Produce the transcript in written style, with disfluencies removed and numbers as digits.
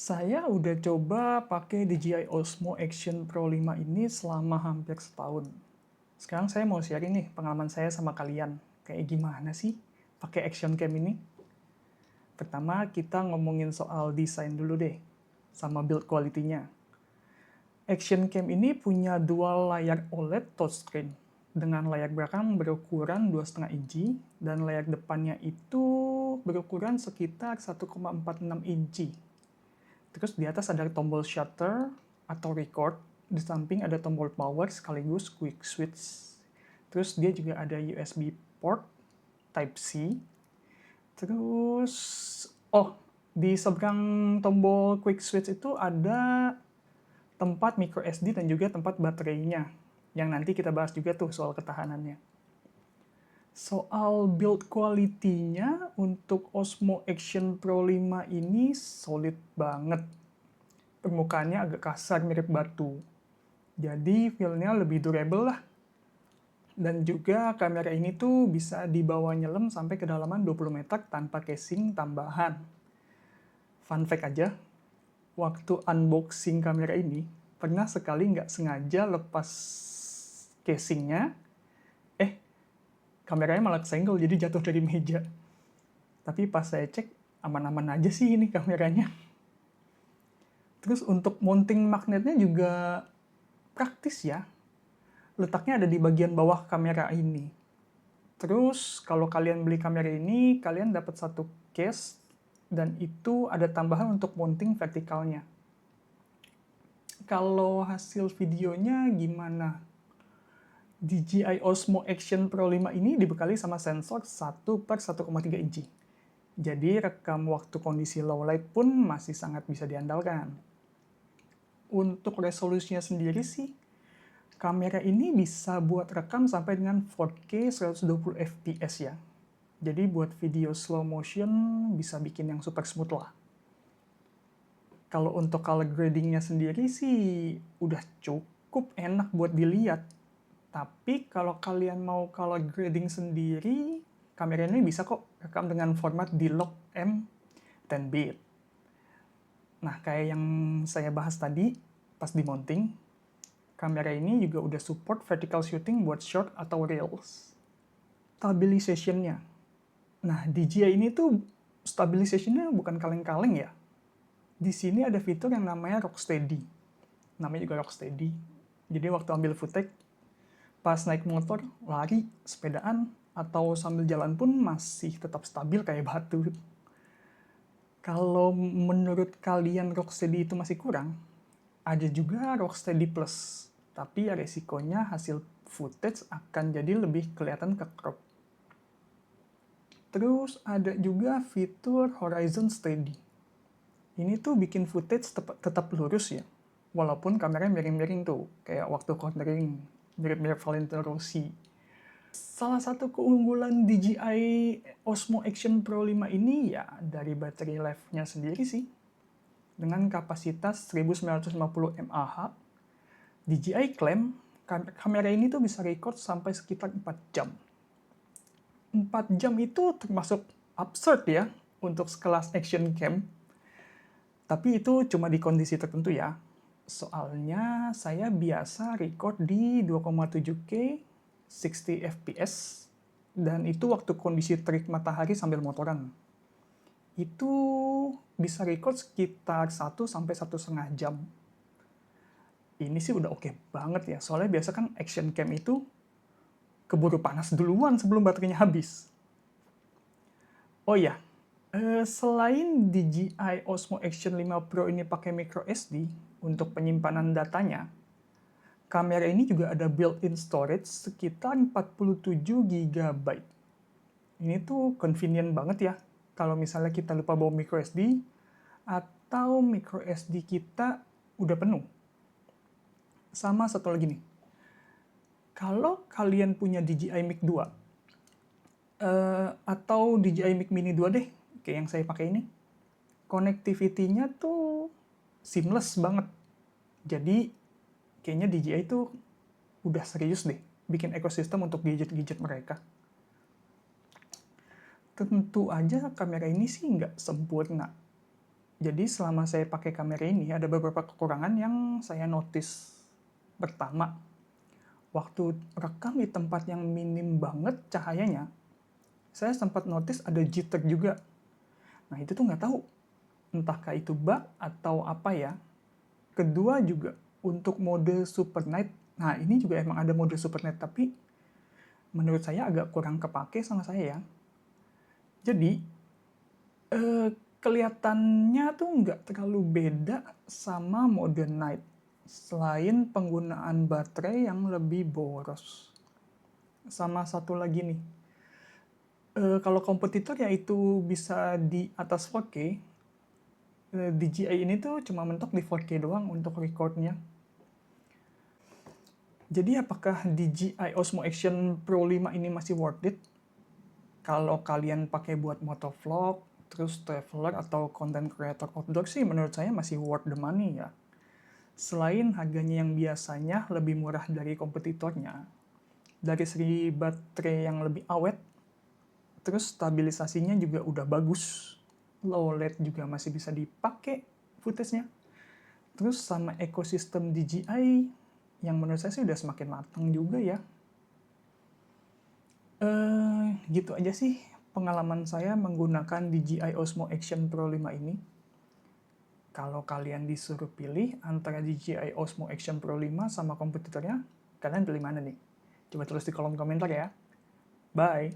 Saya udah coba pakai DJI Osmo Action Pro 5 ini selama hampir setahun. Sekarang saya mau sharing nih pengalaman saya sama kalian. Kayak gimana sih pakai action cam ini? Pertama kita ngomongin soal desain dulu deh, sama build quality-nya. Action cam ini punya dual layar OLED touchscreen dengan layar belakang berukuran 2,5 inci dan layar depannya itu berukuran sekitar 1,46 inci. Terus di atas ada tombol shutter atau record, di samping ada tombol power sekaligus quick switch. Terus dia juga ada USB port Type C. Terus, di seberang tombol quick switch itu ada tempat micro SD dan juga tempat baterainya. Yang nanti kita bahas juga tuh soal ketahanannya. Soal build quality-nya untuk Osmo Action Pro 5 ini solid banget. Permukaannya agak kasar mirip batu. Jadi feel-nya lebih durable lah. Dan juga kamera ini tuh bisa dibawa nyelam sampai kedalaman 20 meter tanpa casing tambahan. Fun fact aja, waktu unboxing kamera ini, pernah sekali nggak sengaja lepas casingnya, kameranya malah kesenggol jadi jatuh dari meja. Tapi pas saya cek, aman-aman aja sih ini kameranya. Terus untuk mounting magnetnya juga praktis ya. Letaknya ada di bagian bawah kamera ini. Terus kalau kalian beli kamera ini, kalian dapat satu case dan itu ada tambahan untuk mounting vertikalnya. Kalau hasil videonya gimana? DJI Osmo Action Pro 5 ini dibekali sama sensor 1/1,3 inci. Jadi rekam waktu kondisi low light pun masih sangat bisa diandalkan. Untuk resolusinya sendiri sih, kamera ini bisa buat rekam sampai dengan 4K 120 fps ya. Jadi buat video slow motion bisa bikin yang super smooth lah. Kalau untuk color gradingnya sendiri sih udah cukup enak buat dilihat. Tapi kalau kalian mau color grading sendiri, kamera ini bisa kok rekam dengan format D-Log M 10-bit. Nah, kayak yang saya bahas tadi pas di mounting, kamera ini juga udah support vertical shooting buat short atau reels. Stabilization-nya. Nah, DJI ini tuh stabilization-nya bukan kaleng-kaleng ya. Di sini ada fitur yang namanya Rocksteady. Namanya juga Rocksteady. Jadi waktu ambil footage, pas naik motor, lari, sepedaan, atau sambil jalan pun masih tetap stabil kayak batu. Kalau menurut kalian Rocksteady itu masih kurang, ada juga Rocksteady Plus. Tapi ya resikonya hasil footage akan jadi lebih kelihatan ke-crop. Terus ada juga fitur Horizon Steady. Ini tuh bikin footage tetap lurus ya. Walaupun kameranya miring-miring tuh, kayak waktu cornering, mirip-mirip Valentino Rossi. Salah satu keunggulan DJI Osmo Action Pro 5 ini ya dari baterai life-nya sendiri sih. Dengan kapasitas 1950 mAh, DJI klaim kamera ini tuh bisa record sampai sekitar 4 jam. 4 jam itu termasuk absurd ya untuk sekelas action cam. Tapi itu cuma di kondisi tertentu ya. Soalnya saya biasa record di 2,7K 60 fps dan itu waktu kondisi terik matahari sambil motoran. Itu bisa record sekitar 1 sampai 1,5 jam. Ini sih udah oke banget ya, soalnya biasa kan action cam itu keburu panas duluan sebelum baterainya habis. Oh ya, selain DJI Osmo Action 5 Pro ini pakai micro SD untuk penyimpanan datanya, kamera ini juga ada built-in storage sekitar 47 GB. Ini tuh convenient banget ya, kalau misalnya kita lupa bawa micro SD, atau micro SD kita udah penuh. Sama satu lagi nih, kalau kalian punya DJI Mic 2, atau DJI Mic Mini 2 deh, kayak yang saya pakai ini, connectivity-nya tuh seamless banget. Jadi, kayaknya DJI tuh udah serius deh bikin ekosistem untuk gadget-gadget mereka. Tentu aja kamera ini sih nggak sempurna. Jadi selama saya pakai kamera ini ada beberapa kekurangan yang saya notice. Pertama, waktu rekam di tempat yang minim banget cahayanya, saya sempat notice ada jitter juga. Nah itu tuh nggak tahu, entahkah itu bug atau apa ya. Kedua juga, untuk mode super night, nah ini juga emang ada mode super night, tapi menurut saya agak kurang kepake sama saya ya. Jadi, kelihatannya tuh nggak terlalu beda sama mode night, selain penggunaan baterai yang lebih boros. Sama satu lagi nih, kalau kompetitor yaitu bisa di atas 4K, DJI ini tuh cuma mentok di 4K doang untuk recordnya. Jadi apakah DJI Osmo Action Pro 5 ini masih worth it? Kalau kalian pakai buat motovlog, terus traveler atau content creator outdoor sih menurut saya masih worth the money ya. Selain harganya yang biasanya lebih murah dari kompetitornya, dari segi baterai yang lebih awet, terus stabilisasinya juga udah bagus, low LED juga masih bisa dipakai footage-nya. Terus sama ekosistem DJI yang menurut saya sih udah semakin matang juga ya. Gitu aja sih pengalaman saya menggunakan DJI Osmo Action Pro 5 ini. Kalau kalian disuruh pilih antara DJI Osmo Action Pro 5 sama kompetitornya, kalian pilih mana nih? Coba tulis di kolom komentar ya. Bye!